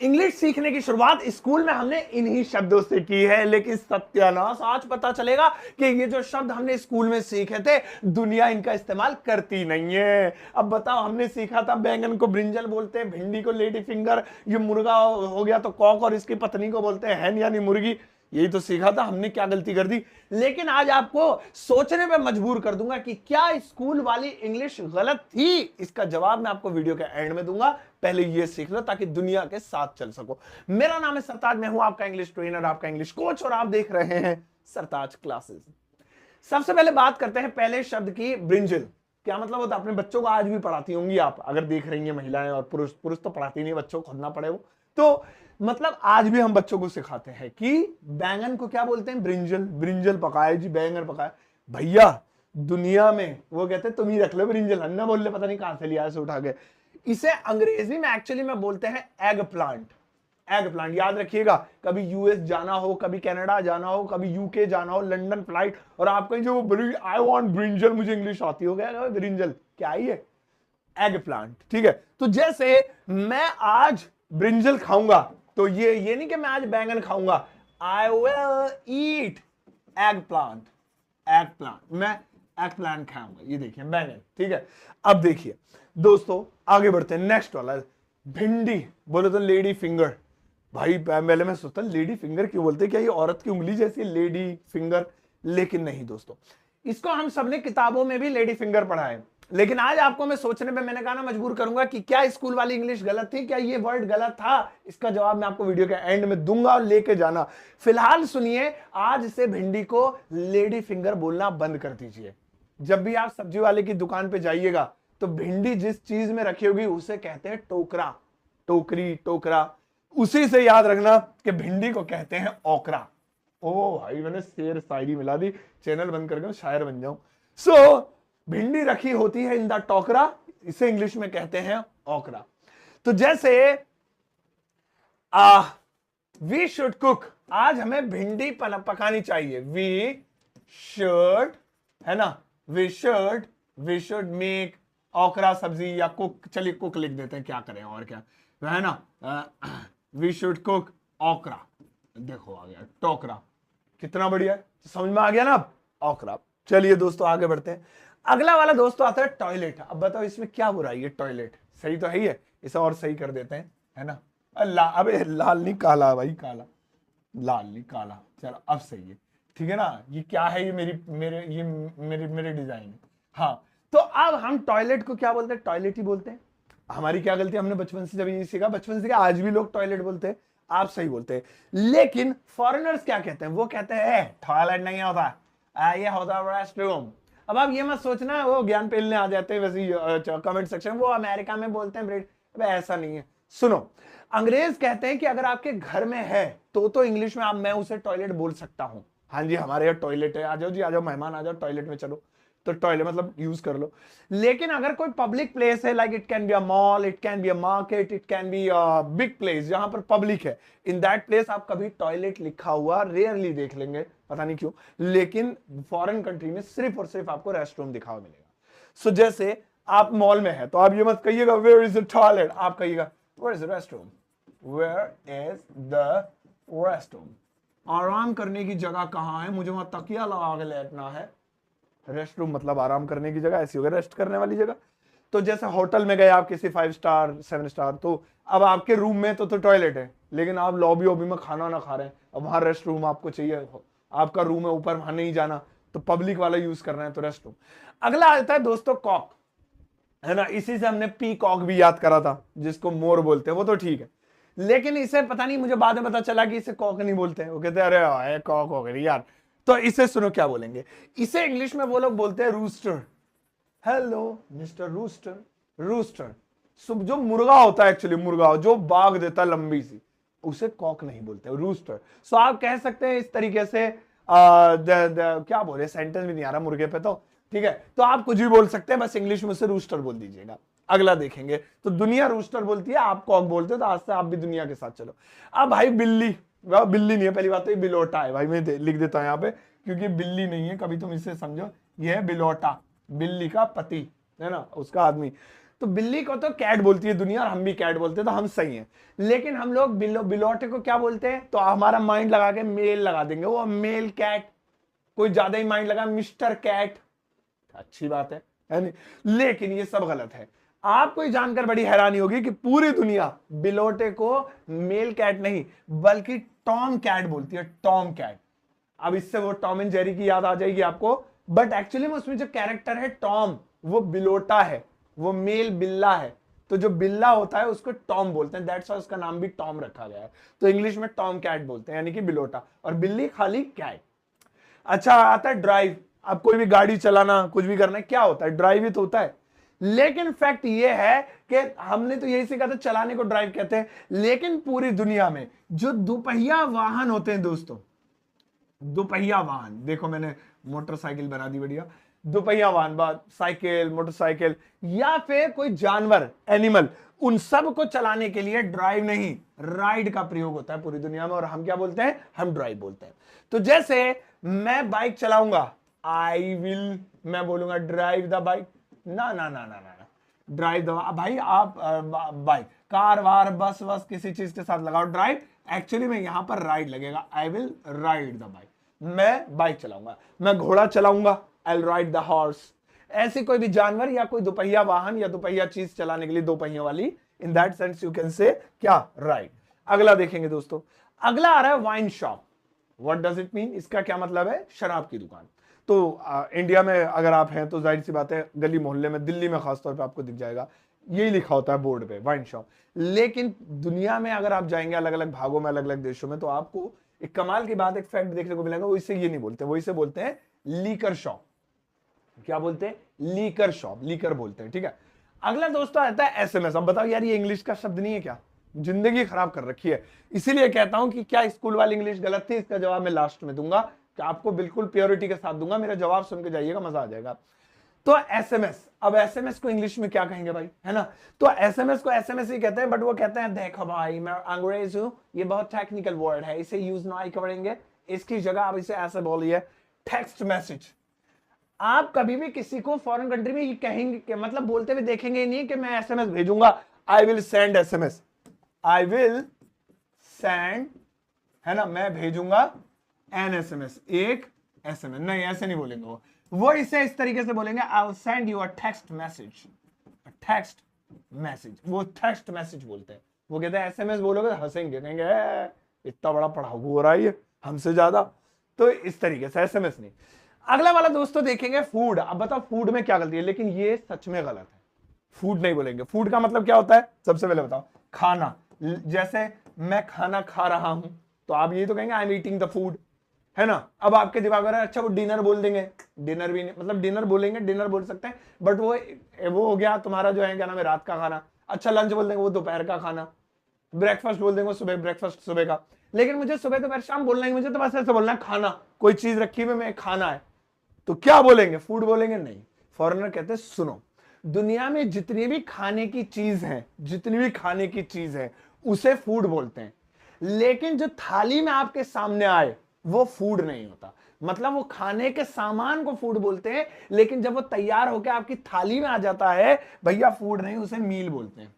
English सीखने की शुरुआत स्कूल में हमने इन्हीं शब्दों से की है, लेकिन सत्यानाश आज पता चलेगा कि ये जो शब्द हमने स्कूल में सीखे थे दुनिया इनका इस्तेमाल करती नहीं है। अब बताओ, हमने सीखा था बैंगन को ब्रिंजल बोलते हैं, भिंडी को लेडी फिंगर, ये मुर्गा हो गया तो कॉक, और इसकी पत्नी को बोलते हैं हैन यानी मुर्गी। यही तो सीखा था, हमने क्या गलती कर दी। लेकिन आज आपको सोचने पे मजबूर कर दूंगा कि क्या स्कूल वाली इंग्लिश गलत थी। इसका जवाब मैं आपको वीडियो के एंड में दूंगा। पहले ये सीख लो ताकि दुनिया के साथ चल सको। मेरा नाम है सरताज, मैं हूं आपका इंग्लिश ट्रेनर, आपका इंग्लिश कोच, और आप देख रहे हैं सरताज क्लासेस। सबसे पहले बात करते हैं पहले शब्द की, ब्रिंजल। क्या मतलब होता है? अपने बच्चों को आज भी पढ़ाती होंगी आप, अगर देख रही हैं महिलाएं, और पुरुष पुरुष तो पढ़ाती नहीं, बच्चों को खुद ना पढ़े वो तो। मतलब आज भी हम बच्चों को सिखाते हैं कि बैंगन को क्या बोलते हैं? ब्रिंजल। ब्रिंजल पकाए जी, बैंगन पकाए। भैया दुनिया में वो कहते हैं तुम ही रख लो ब्रिंजल, अन्ना बोल ले, पता नहीं कहां से लिया से उठा के। इसे अंग्रेजी में एक्चुअली में बोलते हैं एग प्लांट। एग प्लांट याद रखिएगा, कभी यूएस जाना हो, कभी कनाडा जाना हो, कभी यूके जाना हो, लंदन फ्लाइट, और आप कहीं जो आई वांट ब्रिंजल, मुझे इंग्लिश आती हो गया ब्रिंजल क्या है ये? Egg plant. ठीक है, तो जैसे मैं आज ब्रिंजल खाऊंगा तो ये नहीं कि मैं आज बैंगन खाऊंगा। I will eat egg plant. Egg plant, मैं एग प्लांट खाऊंगा। ये देखिए बैंगन। ठीक है, अब देखिए दोस्तों आगे बढ़ते हैं। नेक्स्ट वाला भिंडी, बोले तो लेडी फिंगर। भाई पहले मैं सोचता लेडी फिंगर क्यों बोलते, क्या ये औरत की उंगली जैसी लेडी फिंगर? लेकिन नहीं दोस्तों, इसको हम सबने किताबों में भी लेडी फिंगर पढ़ा है। लेकिन आज आपको मैं सोचने पे, मैंने कहा ना, मजबूर करूंगा कि क्या स्कूल वाली इंग्लिश गलत थी, क्या ये वर्ड गलत था। इसका जवाब मैं आपको वीडियो के एंड में दूंगा, लेके जाना। फिलहाल सुनिए, आज से भिंडी को लेडी फिंगर बोलना बंद कर दीजिए। जब भी आप सब्जी वाले की दुकान पे जाइएगा तो भिंडी जिस चीज में रखी होगी उसे कहते हैं टोकरा, टोकरी, टोकरा। उसी से याद रखना कि भिंडी को कहते हैं ओकरा। ओ भाई, मैंने शेर शायरी मिला दी, चैनल बंद करके शायर बन जाऊं। सो भिंडी रखी होती है इन द टोकरा, इसे इंग्लिश में कहते हैं ओकरा। तो जैसे वी शुड कुक, आज हमें भिंडी पकानी चाहिए। वी शुड, है ना, वी शुड मेक ओकरा सब्जी, या कुक, चलिए कुक लिख देते हैं, क्या करें और क्या, है ना। वी शुड कुक ओकरा। देखो आ गया टोकरा, कितना बढ़िया है, समझ में आ गया ना अब? ओकरा। चलिए दोस्तों आगे बढ़ते हैं। अगला वाला दोस्तों आता है टॉयलेट। अब बताओ इसमें क्या बुराई है? टॉयलेट सही तो है ही है, इसे और सही कर देते हैं, है ना। अबे लाल नहीं काला भाई, काला, लाल नहीं काला, चलो अब सही है। ठीक है ना, ये क्या है? ये मेरे डिजाइन है। हाँ, तो अब हम टॉयलेट को क्या बोलते हैं? टॉयलेट ही बोलते हैं। हमारी क्या गलती, हमने बचपन से जब ये सीखा, बचपन से आज भी लोग टॉयलेट बोलते हैं, आप सही बोलते हैं। लेकिन फॉरेनर्स क्या कहते हैं? वो कहते हैं टॉयलेट नहीं होता, ये होता है रेस्टरूम। अब आप ये मत सोचना वो ज्ञान पेलने आ जाते हैं वैसे कमेंट सेक्शन, वो अमेरिका में बोलते हैं ब्रेड। ऐसा नहीं है, सुनो। अंग्रेज कहते हैं कि अगर आपके घर में है तो इंग्लिश में आप, मैं उसे टॉयलेट बोल सकता हूं। हाँ जी, हमारे यहाँ टॉयलेट है, आ जाओ जी, आ जाओ मेहमान, आ जाओ टॉयलेट में चलो, तो टॉयलेट मतलब यूज कर लो। लेकिन अगर कोई पब्लिक प्लेस है, like it can be a mall, it can be a market, it can be a big place जहां पर पब्लिक है, इन दैट प्लेस आप कभी टॉयलेट लिखा हुआ रेयरली देख लेंगे, पता नहीं क्यों। लेकिन फॉरेन कंट्री में सिर्फ और सिर्फ आपको रेस्टरूम दिखा हुआ मिलेगा। सो जैसे आप मॉल में है तो आप ये मत कहिएगा वेयर इज द टॉयलेट, आप कहिएगा where is the restroom, where is the restroom. आराम करने की जगह कहां है, मुझे वहां तकिया लगा के लेटना है। रेस्ट रूम मतलब आराम करने की जगह, ऐसी हो गई रेस्ट करने वाली जगह। तो जैसे होटल में गए आप किसी 5 स्टार 7 स्टार, तो अब आपके रूम में तो टॉयलेट है, लेकिन आप लॉबी वॉबी में खाना ना खा रहे हैं, अब वहां रेस्ट रूम आपको चाहिए, आपका रूम है ऊपर, वहां नहीं जाना, तो पब्लिक वाला यूज करना है तो रेस्ट रूम। अगला आता है दोस्तों कॉक, है ना। इसी से हमने पी कॉक भी याद करा था, जिसको मोर बोलते हैं, वो तो ठीक है। लेकिन इसे पता नहीं, मुझे बाद में पता चला कि इसे कॉक नहीं बोलते हैं, वो कहते हैं अरे कॉक हो गई यार। तो इसे सुनो क्या बोलेंगे, इसे इंग्लिश में वो लोग बोलते हैं rooster. Hello mister rooster. Rooster जो मुर्गा होता है, एक्चुअली मुर्गा जो बाग देता है लंबी सी, उसे कॉक नहीं बोलते, रूस्टर। सो आप कह सकते हैं इस तरीके से क्या बोले, सेंटेंस भी नहीं आ रहा मुर्गे पे तो, ठीक है, तो आप कुछ भी बोल सकते हैं, बस इंग्लिश में उसे रूस्टर बोल दीजिएगा। अगला देखेंगे तो दुनिया रूस्टर बोलती है, आप कॉक बोलते हो, तो आज से आप भी दुनिया के साथ चलो। अब भाई बिल्ली, बिल्ली नहीं है, पहली बात तो ये बिलोटा है भाई, मैं लिख देता हूं यहाँ पे, क्योंकि बिल्ली नहीं है, कभी तुम इसे समझो, ये है बिलोटा, बिल्ली का पति, है ना, उसका आदमी। तो बिल्ली को तो कैट बोलती है दुनिया और हम भी कैट बोलते हैं, तो हम सही हैं। लेकिन हम लोग बिलोटे को क्या बोलते हैं, तो हमारा माइंड लगा के मेल लगा देंगे, वो मेल कैट। कोई ज्यादा ही माइंड लगा मिस्टर कैट, अच्छी बात है नहीं? लेकिन ये सब गलत है। आपको ये जानकर बड़ी हैरानी होगी कि पूरी दुनिया बिलोटे को मेल कैट नहीं बल्कि टॉम कैट बोलती है, टॉम कैट। अब इससे वो टॉम एंड जेरी की याद आ जाएगी आपको, बट एक्चुअली में उसमें जो कैरेक्टर है टॉम, वो बिलोटा है, वो मेल बिल्ला है। तो जो बिल्ला होता है उसको टॉम बोलते हैं, दैट्स व्हाई उसका नाम भी टॉम रखा गया है। तो इंग्लिश में टॉम कैट बोलते हैं, यानी कि बिलोटा, और बिल्ली खाली कैट। अच्छा, आता है ड्राइव। अब कोई भी गाड़ी चलाना, कुछ भी करना है, क्या होता है? ड्राइव ही तो होता है। लेकिन फैक्ट ये है कि हमने तो यही सीखा था चलाने को ड्राइव कहते हैं, लेकिन पूरी दुनिया में जो दोपहिया वाहन होते हैं दोस्तों, दोपहिया वाहन, देखो मैंने मोटरसाइकिल बना दी बढ़िया, दोपहिया वाहन, बात साइकिल, मोटरसाइकिल या फिर कोई जानवर, एनिमल, उन सब को चलाने के लिए ड्राइव नहीं राइड का प्रयोग होता है पूरी दुनिया में, और हम क्या बोलते हैं? हम ड्राइव बोलते हैं। तो जैसे मैं बाइक चलाऊंगा, आई विल, मैं बोलूंगा ड्राइव द बाइक, ना ना ना ना ना, ड्राइव द भाई, आप बाइक, कार वार बस वस किसी चीज के साथ लगाओ ड्राइव, एक्चुअली में यहां पर राइड लगेगा, I will ride the bike. मैं बाइक चलाऊंगा, मैं घोड़ा चलाऊंगा, I will ride the horse. ऐसे कोई भी जानवर या कोई दोपहिया वाहन या दोपहिया चीज चलाने के लिए दो पहियों वाली, in that sense you can say क्या? राइड। अगला देखेंगे दोस्तों, अगला आ रहा है wine shop. What does it mean? इसका क्या मतलब है? शराब की दुकान। तो इंडिया में अगर आप हैं तो जाहिर सी बात है गली मोहल्ले में, दिल्ली में खासतौर पे आपको दिख जाएगा, यही लिखा होता है बोर्ड पे, वाइन शॉप। लेकिन दुनिया में अगर आप जाएंगे अलग अलग भागों में, अलग अलग देशों में, तो आपको एक कमाल की बात, एक फैक्ट देखने को मिलेगा, वो इसे ये नहीं बोलते, वो इसे बोलते हैं लीकर शॉप। क्या बोलते हैं? लीकर शॉप, लीकर बोलते हैं, ठीक है। अगला दोस्तों आता है एसएमएस। अब बताओ यार, ये इंग्लिश का शब्द नहीं है क्या? जिंदगी खराब कर रखी है। इसीलिए कहता हूं कि क्या स्कूल वाली इंग्लिश गलत थी? इसका जवाब मैं लास्ट में दूंगा, कि आपको बिल्कुल प्योरिटी के साथ दूंगा, मेरा जवाब सुन के जाइएगा, मजा आ जाएगा। तो एसएमएस, अब एसएमएस को इंग्लिश में क्या कहेंगे भाई, है ना? तो एसएमएस को एसएमएस ही कहते हैं, बट वो कहते हैं देखो भाई मैं अंग्रेज हूं, ये बहुत टेक्निकल वर्ड है, इसे यूज नहीं करेंगे, इसकी जगह आप इसे ऐसे बोलिए, टेक्स्ट मैसेज। आप कभी भी किसी को फॉरेन कंट्री में ये कहेंगे कि, मतलब बोलते हुए देखेंगे ही नहीं कि मैं एसएमएस भेजूंगा, I will send SMS, I will send, है ना, मैं भेजूंगा एन एसएमएस, एक एसएमएस, नहीं ऐसे नहीं बोलेंगे वो इसे इस तरीके से बोलेंगे, I will send you a text message, text message, वो टेक्स्ट मैसेज बोलते हैं। वो कहते हैं एसएमएस बोलोगे तो हंसेंगे, कहेंगे इतना बड़ा पढ़ाकू हो रहा है ये हमसे ज्यादा, तो इस तरीके से एसएमएस नहीं। अगला वाला दोस्तों देखेंगे फूड। अब बताओ फूड में क्या गलती है? लेकिन ये सच में गलत है, फूड नहीं बोलेंगे। फूड का मतलब क्या होता है? सबसे पहले बताओ, खाना। जैसे मैं खाना खा रहा हूं, तो आप यही तो कहेंगे I am eating the food, है ना? अब आपके दिमाग में अच्छा वो डिनर बोल देंगे, डिनर भी नहीं, मतलब डिनर बोलेंगे, डिनर बोल सकते हैं, बट वो हो गया तुम्हारा जो है क्या नाम है, रात का खाना। अच्छा लंच बोल देंगे, वो दोपहर का खाना। ब्रेकफास्ट बोल देंगे, सुबह ब्रेकफास्ट सुबह का। लेकिन मुझे सुबह दोपहर शाम बोलना ही, मुझे तो बस ऐसे बोलना है खाना, कोई चीज रखी हुई में खाना है, तो क्या बोलेंगे? फूड बोलेंगे? नहीं। फॉरेनर कहते हैं सुनो, दुनिया में जितनी भी खाने की चीज है, जितनी भी खाने की चीज है उसे फूड बोलते हैं, लेकिन जो थाली में आपके सामने आए वो फूड नहीं होता। मतलब वो खाने के सामान को फूड बोलते हैं, लेकिन जब वो तैयार होकर आपकी थाली में आ जाता है, भैया फूड नहीं, उसे मील बोलते हैं।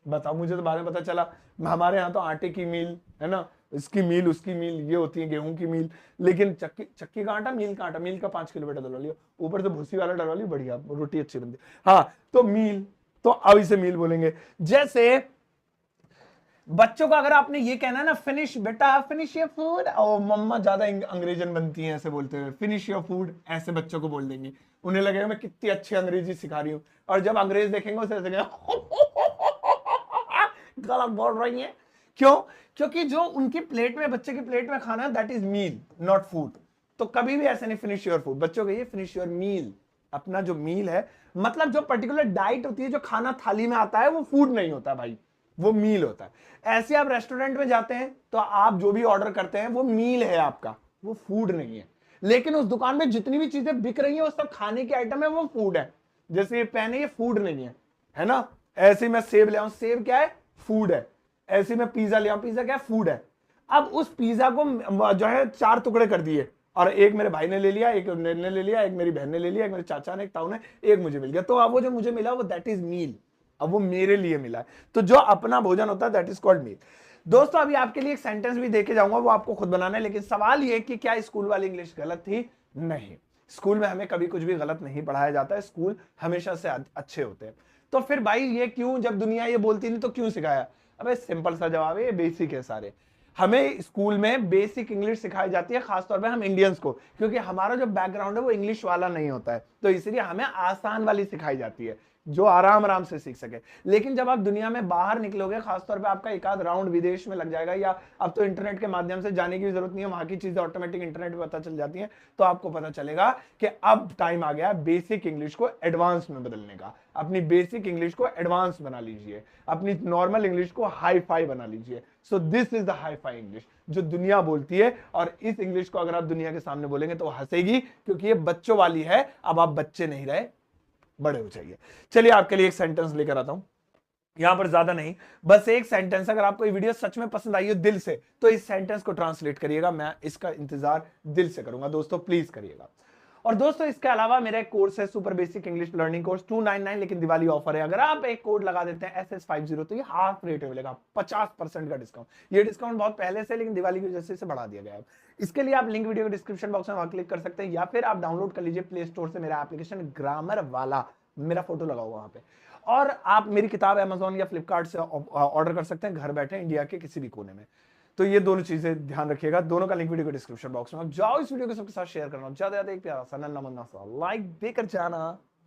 बताओ, मुझे तो बाद में पता चला, हमारे यहाँ तो आटे की मील, है ना, इसकी मील, उसकी मील, ये होती है गेहूं की मील, लेकिन चक्की का आटा, मील का आटा, मील का 5 किलो बेटा डलवा लियो, ऊपर से भूसी वाला डलवा लियो, बढ़िया रोटी अच्छी बनती। हाँ, तो मील, तो अब इसे मील बोलेंगे। जैसे बच्चों को अगर आपने ये कहना ना, फिनिश बेटा, फिनिश योर फूड, और मम्मा ज्यादा अंग्रेजन बनती हैं ऐसे बोलते हुए, फिनिश योर फूड, ऐसे बच्चों को बोल देंगे, उन्हें लगेगा मैं कितनी अच्छी अंग्रेजी सिखा रही हूँ। और जब अंग्रेज देखेंगे उसे ऐसे गलत बोल रही है। क्यों? क्योंकि जो उनकी प्लेट में, बच्चे की प्लेट में खाना, that is meal, not food. तो कभी भी ऐसे नहीं फिनिश योर फूड, बच्चों कहिए फिनिश योर मील। अपना जो मील है, मतलब जो पर्टिकुलर डाइट होती है, जो खाना थाली में आता है, वो फूड नहीं होता भाई, वो मील होता है। ऐसे आप रेस्टोरेंट में जाते हैं तो आप जो भी ऑर्डर करते हैं वो मील है आपका, वो फूड नहीं है। लेकिन उस दुकान में जितनी भी चीजें बिक रही है वो सब खाने की आइटम है, वो फूड है। जैसे ये पेन है, ये फूड नहीं है ना? ऐसे मैं सेब ले आऊं, सेब क्या है? फूड है। ऐसे में पिज्जा ले आऊं, पिज्जा क्या है? फूड है। अब उस पिज्जा को जो है 4 टुकड़े कर दिए, और एक मेरे भाई ने ले लिया, एक ने ले लिया, एक मेरी बहन ने ले लिया, एक मेरे चाचा ने, एक ताऊ ने, एक मुझे मिल गया, तो अब वो जो मुझे मिला वो दैट इज मील। अब वो मेरे लिए मिला है। तो जो अपना भोजन होता है दैट इज कॉल्ड मील। दोस्तों अभी आपके लिए एक सेंटेंस भी देके जाऊंगा, वो आपको खुद बनाना है, लेकिन सवाल ये कि क्या स्कूल वाली इंग्लिश गलत थी? नहीं, स्कूल में हमें कभी कुछ भी गलत नहीं पढ़ाया जाता है, स्कूल हमेशा से अच्छे होते हैं। तो फिर भाई ये क्यों, जब दुनिया ये बोलती नहीं तो क्यों सिखाया? अबे सिंपल सा जवाब है, ये बेसिक है सारे। हमें स्कूल में बेसिक इंग्लिश सिखाई जाती है, खासतौर पे हम इंडियंस को, क्योंकि हमारा जो बैकग्राउंड है वो इंग्लिश वाला नहीं होता है, तो इसलिए हमें आसान वाली सिखाई जाती है जो आराम आराम से सीख सके। लेकिन जब आप दुनिया में बाहर निकलोगे, खासतौर पे आपका एक आध राउंड विदेश में लग जाएगा, या अब तो इंटरनेट के माध्यम से जाने की भी जरूरत नहीं है, वहां की चीजें ऑटोमेटिक इंटरनेट पे पता चल जाती हैं, तो आपको पता चलेगा कि अब टाइम आ गया बेसिक इंग्लिश को एडवांस में बदलने का। अपनी बेसिक इंग्लिश को एडवांस बना लीजिए, अपनी नॉर्मल इंग्लिश को हाई फाई बना लीजिए। So this is the hi fi English जो दुनिया बोलती है, और इस इंग्लिश को अगर आप दुनिया के सामने बोलेंगे तो हंसेगी, क्योंकि ये बच्चों वाली है। अब आप बच्चे नहीं रहे, बड़े हो जाइए। चलिए आपके लिए एक सेंटेंस लेकर आता हूं, यहां पर ज्यादा नहीं, बस एक सेंटेंस। अगर आपको ये वीडियो सच में पसंद आई हो दिल से, तो इस सेंटेंस को ट्रांसलेट करिएगा, मैं इसका इंतजार दिल से करूंगा। दोस्तों प्लीज करिएगा। और दोस्तों इसके अलावा मेरा एक कोर्स है, super basic English learning course, 299, लेकिन दिवाली ऑफर है। अगर आप एक कोड लगा देते हैं SS50, तो ये हाफ रेट में मिलेगा, 50% का डिस्काउंट। ये डिस्काउंट बहुत पहले से, लेकिन दिवाली की वजह से इसे बढ़ा दिया गया है। इसके लिए आप लिंक वीडियो के डिस्क्रिप्शन बॉक्स में वहां क्लिक कर सकते हैं, या फिर आप डाउनलोड कर लीजिए प्ले स्टोर से मेरा एप्लीकेशन ग्रामर वाला, मेरा फोटो लगा हुआ वहां पे। और आप मेरी किताब Amazon या फ्लिपकार्ट से ऑर्डर कर सकते हैं घर बैठे, इंडिया के किसी भी कोने में। तो ये दोनों चीजें ध्यान रखिएगा, दोनों का लिंक वीडियो के डिस्क्रिप्शन बॉक्स में। अब जाओ इस वीडियो को सबके साथ शेयर करना, ज्यादा ज्यादा एक प्यारा सा नन्ना मुन्ना सा लाइक देकर जाना।